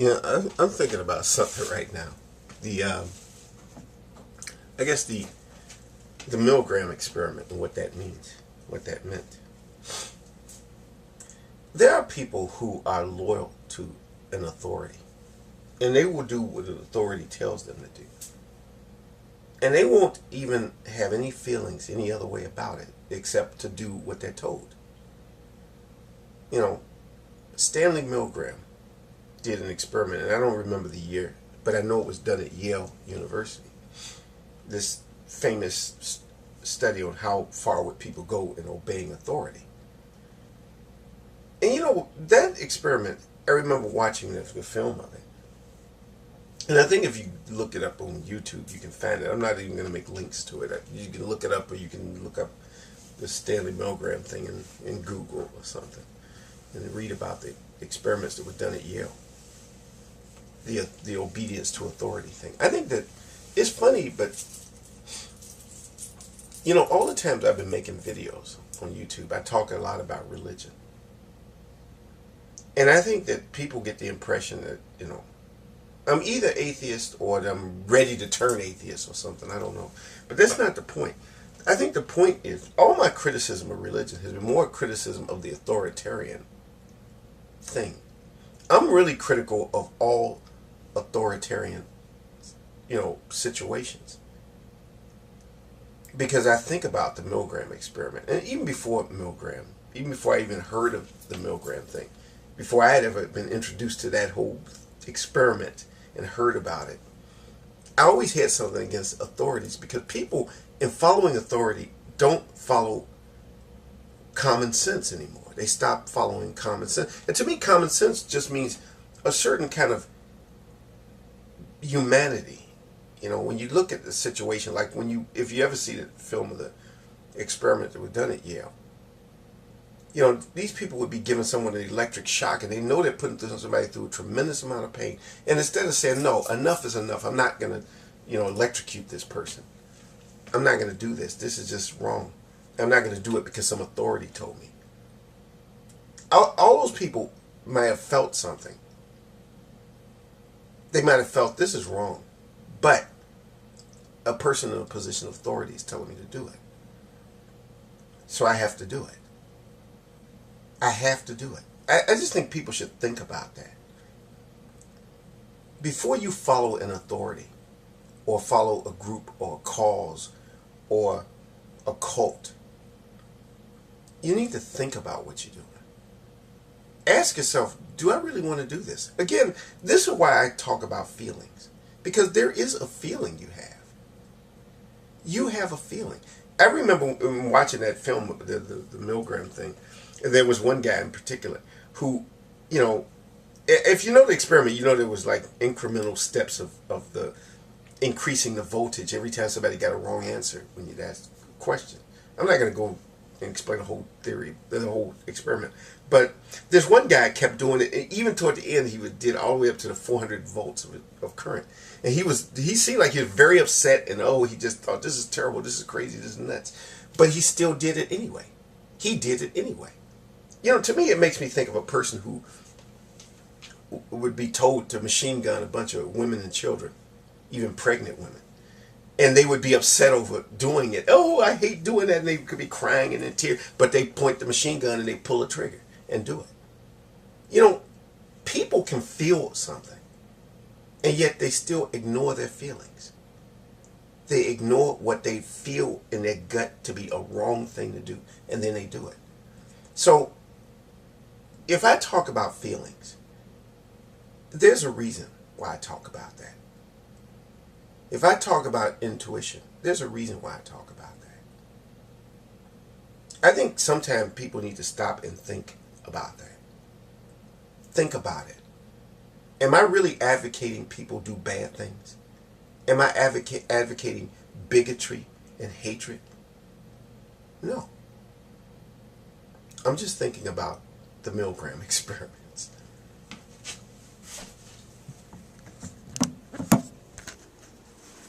I'm thinking about something right now. The I guess the Milgram experiment and what that means, what that meant. There are people who are loyal to an authority, and they will do what an authority tells them to do, and they won't even have any feelings any other way about it except to do what they're told. You know, Stanley Milgram did an experiment, and I don't remember the year, but I know it was done at Yale University. This famous study on how far would people go in obeying authority. And that experiment, I remember watching the film of it. And I think if you look it up on YouTube, you can find it. I'm not even going to make links to it. You can look it up, or you can look up the Stanley Milgram thing in Google or something, and read about the experiments that were done at Yale. The obedience to authority thing. I think that it's funny, but all the times I've been making videos on YouTube, I talk a lot about religion. And I think that people get the impression that, I'm either atheist or I'm ready to turn atheist or something. I don't know. But that's not the point. I think the point is, all my criticism of religion has been more criticism of the authoritarian thing. I'm really critical of all authoritarian, situations. Because I think about the Milgram experiment. And even before Milgram, even before I even heard of the Milgram thing, before I had ever been introduced to that whole experiment and heard about it, I always had something against authorities, because people, in following authority, don't follow common sense anymore. They stop following common sense. And to me, common sense just means a certain kind of humanity. When you look at the situation, like if you ever see the film of the experiment that was done at Yale, these people would be giving someone an electric shock, and they know they're putting somebody through a tremendous amount of pain. And instead of saying, no, enough is enough, I'm not going to, electrocute this person. I'm not going to do this. This is just wrong. I'm not going to do it because some authority told me. All those people might have felt something. They might have felt this is wrong. But a person in a position of authority is telling me to do it. So I have to do it. I have to do it. I just think people should think about that. Before you follow an authority, or follow a group or a cause or a cult, you need to think about what you're doing. Ask yourself, do I really want to do this? Again, this is why I talk about feelings. Because there is a feeling you have. You have a feeling. I remember watching that film, the Milgram thing, and there was one guy in particular who, if you know the experiment, there was like incremental steps of the increasing the voltage every time somebody got a wrong answer when you'd ask a question. I'm not going to go and explain the whole theory, the whole experiment. But there's one guy kept doing it, and even toward the end, he did all the way up to the 400 volts of current. And he seemed like he was very upset, and he just thought, this is terrible, this is crazy, this is nuts. But he still did it anyway. He did it anyway. To me, it makes me think of a person who would be told to machine gun a bunch of women and children, even pregnant women. And they would be upset over doing it. Oh, I hate doing that. And they could be crying and in tears. But they point the machine gun and they pull a trigger and do it. People can feel something, and yet they still ignore their feelings. They ignore what they feel in their gut to be a wrong thing to do, and then they do it. So, if I talk about feelings, there's a reason why I talk about that. If I talk about intuition, there's a reason why I talk about that. I think sometimes people need to stop and think about that. Think about it. Am I really advocating people do bad things? Am I advocating bigotry and hatred? No. I'm just thinking about the Milgram experiment.